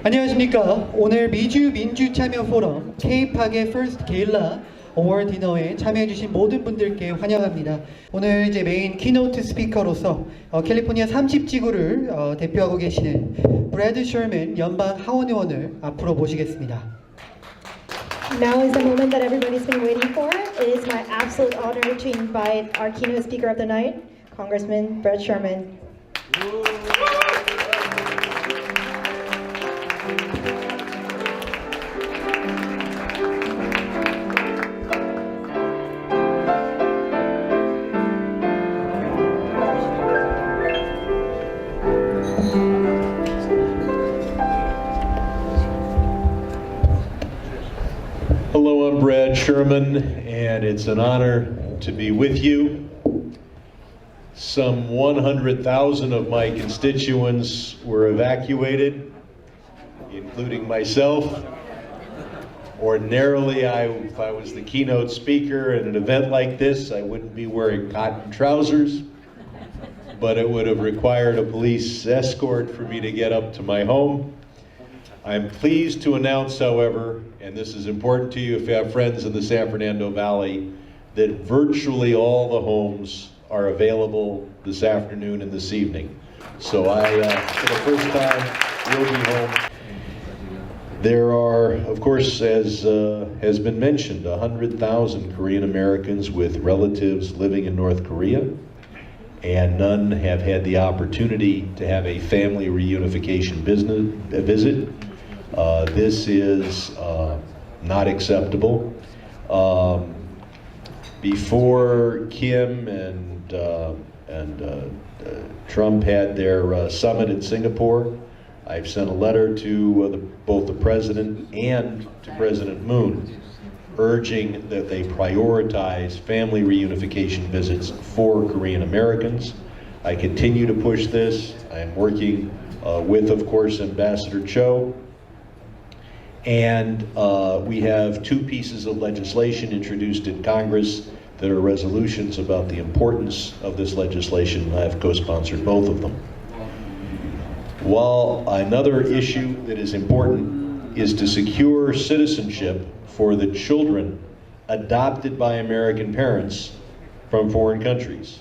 안녕하십니까. 오늘 미주 민주참여 포럼 K-팝의 First Gala 어워드 디너에 참여해주신 모든 분들께 환영합니다. 오늘 이제 메인 키노트 스피커로서 캘리포니아 30지구를 대표하고 계시는 브래드 셔먼 연방 하원 의원을 앞으로 모시겠습니다. Now is the moment that everybody's been waiting for. It is my absolute honor to invite our keynote speaker of the night, Congressman Brad Sherman. Hello, I'm Brad Sherman, and it's an honor to be with you. Some 100,000 of my constituents were evacuated, including myself. Ordinarily, if I was the keynote speaker at an event like this, I wouldn't be wearing cotton trousers, but it would have required a police escort for me to get up to my home. I'm pleased to announce, however, and this is important to you if you have friends in the San Fernando Valley, that virtually all the homes are available this afternoon and this evening. So for the first time, will be home. There are, of course, as has been mentioned, 100,000 Korean Americans with relatives living in North Korea, and none have had the opportunity to have a family reunification visit. This is not acceptable. Before Kim and Trump had their summit in Singapore, I've sent a letter to both the President and to President Moon, urging that they prioritize family reunification visits for Korean Americans. I continue to push this. I am working with, of course, Ambassador Cho. And we have two pieces of legislation introduced in Congress that are resolutions about the importance of this legislation. I have co-sponsored both of them. While another issue that is important is to secure citizenship for the children adopted by American parents from foreign countries.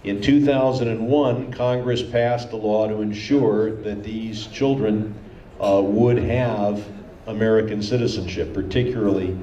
In 2001, Congress passed a law to ensure that these children would have American citizenship, particularly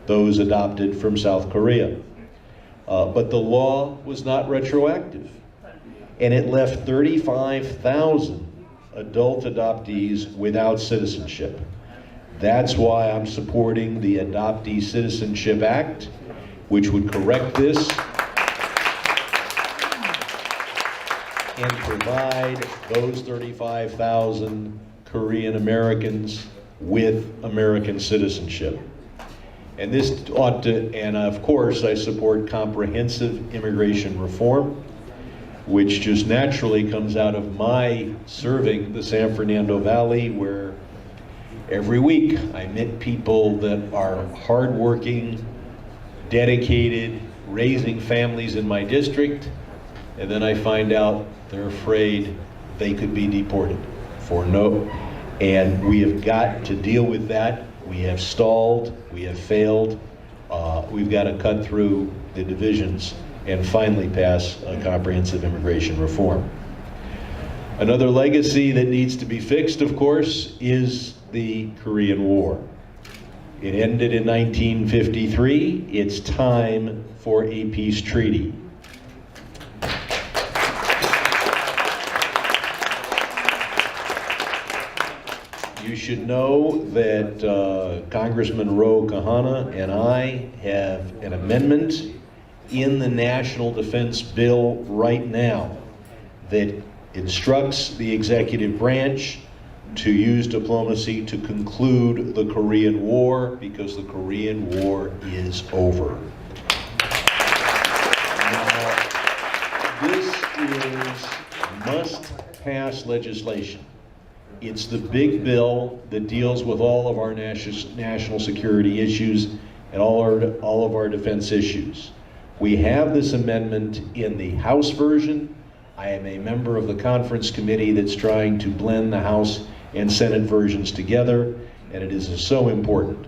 those adopted from South Korea. But the law was not retroactive, and it left 35,000 adult adoptees without citizenship. That's why I'm supporting the Adoptee Citizenship Act, which would correct this and provide those 35,000 Korean Americans with American citizenship. And this ought to, and of course I support comprehensive immigration reform, which just naturally comes out of my serving the San Fernando Valley, where every week I meet people that are hardworking, dedicated, raising families in my district, and then I find out they're afraid they could be deported for no. And we have got to deal with that. We have stalled, we have failed. We've got to cut through the divisions and finally pass a comprehensive immigration reform. Another legacy that needs to be fixed, of course, is the Korean War. It ended in 1953. It's time for a peace treaty. You should know that Congressman Ro Kahana and I have an amendment in the National Defense Bill right now that instructs the executive branch to use diplomacy to conclude the Korean War, because the Korean War is over. Now, this is must-pass legislation. It's the big bill that deals with all of our national security issues and all of our defense issues. We have this amendment in the House version. I am a member of the conference committee that's trying to blend the House and Senate versions together, and it is so important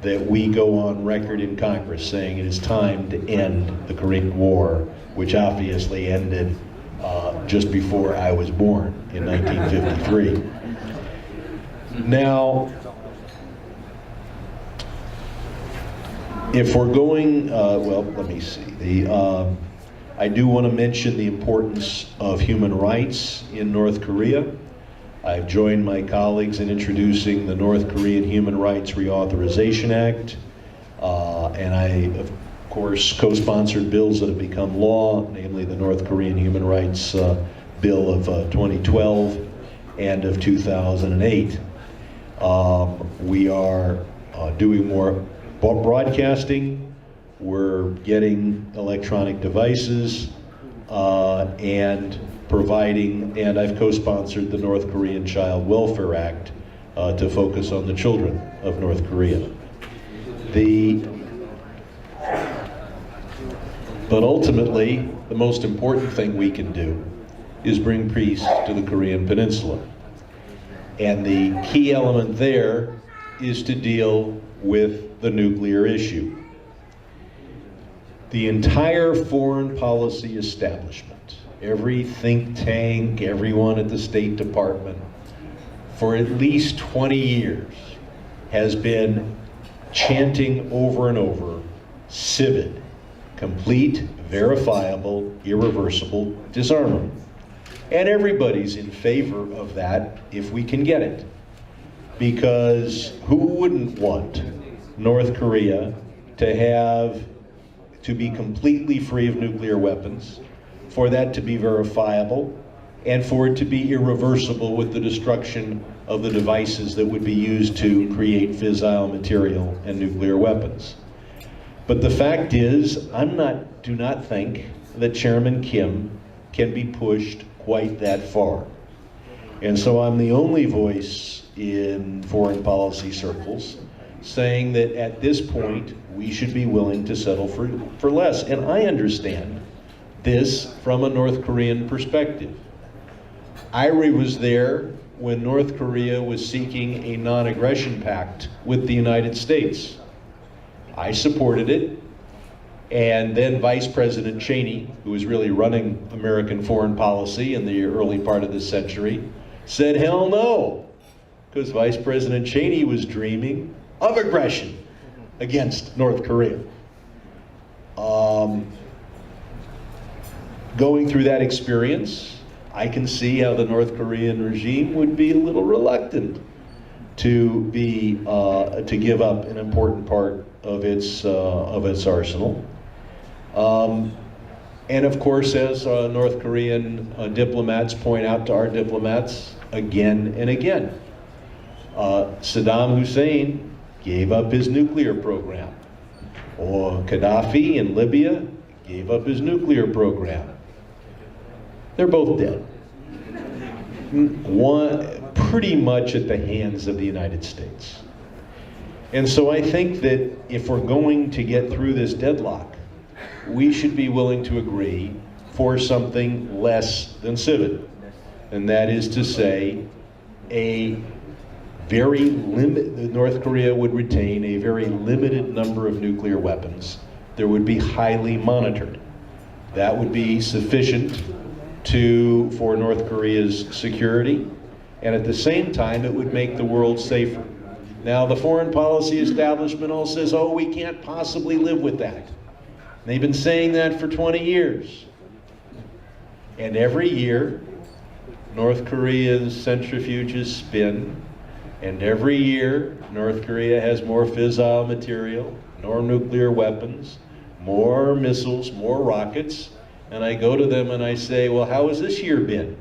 that we go on record in Congress saying it is time to end the Korean War, which obviously ended just before I was born in 1953. Now, if we're going, well, let me see. I do want to mention the importance of human rights in North Korea. I've joined my colleagues in introducing the North Korean Human Rights Reauthorization Act, and I, of course, co-sponsored bills that have become law, namely the North Korean Human Rights Bill of 2012 and of 2008. We are doing more broadcasting. We're getting electronic devices and providing, and I've co-sponsored the North Korean Child Welfare Act to focus on the children of North Korea. But ultimately, the most important thing we can do is bring peace to the Korean Peninsula. And the key element there is to deal with the nuclear issue. The entire foreign policy establishment, every think tank, everyone at the State Department, for at least 20 years has been chanting over and over, CIVID, complete, verifiable, irreversible disarmament. And everybody's in favor of that if we can get it. Because who wouldn't want North Korea to be completely free of nuclear weapons, for that to be verifiable, and for it to be irreversible with the destruction of the devices that would be used to create fissile material and nuclear weapons. But the fact is, do not think that Chairman Kim can be pushed quite that far. And so I'm the only voice in foreign policy circles saying that at this point we should be willing to settle for less. And I understand this from a North Korean perspective. I was there when North Korea was seeking a non-aggression pact with the United States. I supported it, and then Vice President Cheney, who was really running American foreign policy in the early part of this century, said hell no, because Vice President Cheney was dreaming of aggression against North Korea. Going through that experience, I can see how the North Korean regime would be a little reluctant to give up an important part of its arsenal. And of course, as North Korean diplomats point out to our diplomats again and again, Saddam Hussein gave up his nuclear program, or Gaddafi in Libya gave up his nuclear program. They're both dead. One pretty much at the hands of the United States. And so I think that if we're going to get through this deadlock, we should be willing to agree for something less than CIVID. And that is to say, North Korea would retain a very limited number of nuclear weapons. There would be highly monitored. That would be sufficient for North Korea's security, and at the same time it would make the world safer. Now the foreign policy establishment all says, oh, we can't possibly live with that. They've been saying that for 20 years. And every year, North Korea's centrifuges spin, and every year, North Korea has more fissile material, more nuclear weapons, more missiles, more rockets, and I go to them and I say, well, how has this year been?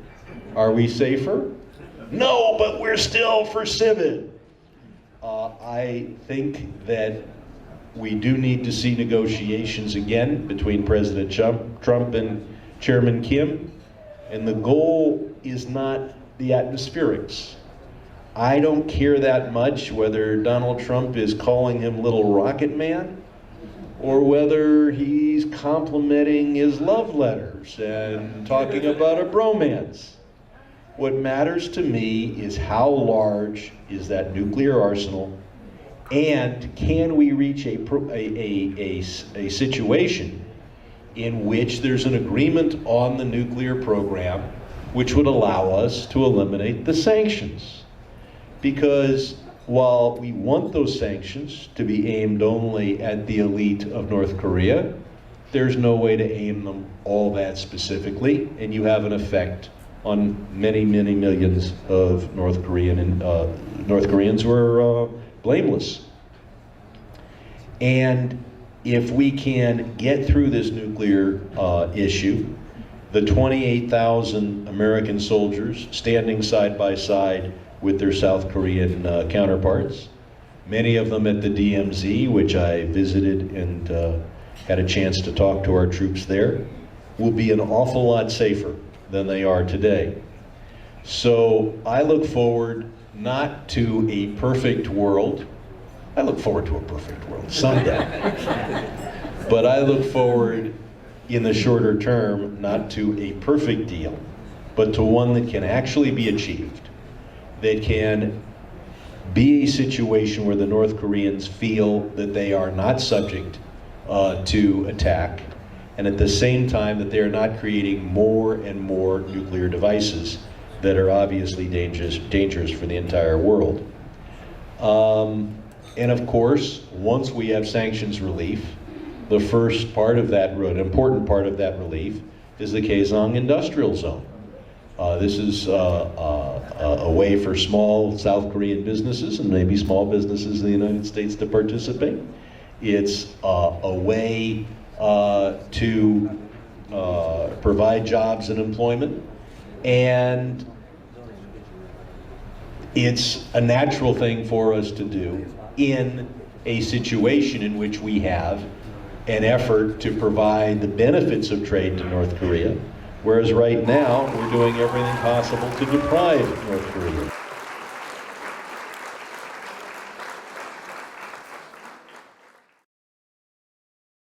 Are we safer? No, but we're still for CIVID. I think that we do need to see negotiations again between President Trump and Chairman Kim, and the goal is not the atmospherics. I don't care that much whether Donald Trump is calling him Little Rocket Man or whether he's complimenting his love letters and talking about a bromance. What matters to me is how large is that nuclear arsenal, and can we reach a situation in which there's an agreement on the nuclear program which would allow us to eliminate the sanctions. Because while we want those sanctions to be aimed only at the elite of North Korea, there's no way to aim them all that specifically, and you have an effect on many, many millions of North Koreans who are blameless. And if we can get through this nuclear issue, the 28,000 American soldiers standing side by side with their South Korean counterparts, many of them at the DMZ, which I visited and had a chance to talk to our troops there, will be an awful lot safer than they are today. So I look forward not to a perfect world. I look forward to a perfect world someday. But I look forward in the shorter term not to a perfect deal, but to one that can actually be achieved, that can be a situation where the North Koreans feel that they are not subject to attack, and at the same time that they are not creating more and more nuclear devices that are obviously dangerous for the entire world. And of course, once we have sanctions relief, the first part of that road, an important part of that relief, is the Kaesong Industrial Zone. This is a way for small South Korean businesses and maybe small businesses in the United States to participate. It's a way to provide jobs and employment, and it's a natural thing for us to do in a situation in which we have an effort to provide the benefits of trade to North Korea, whereas right now we're doing everything possible to deprive North Korea.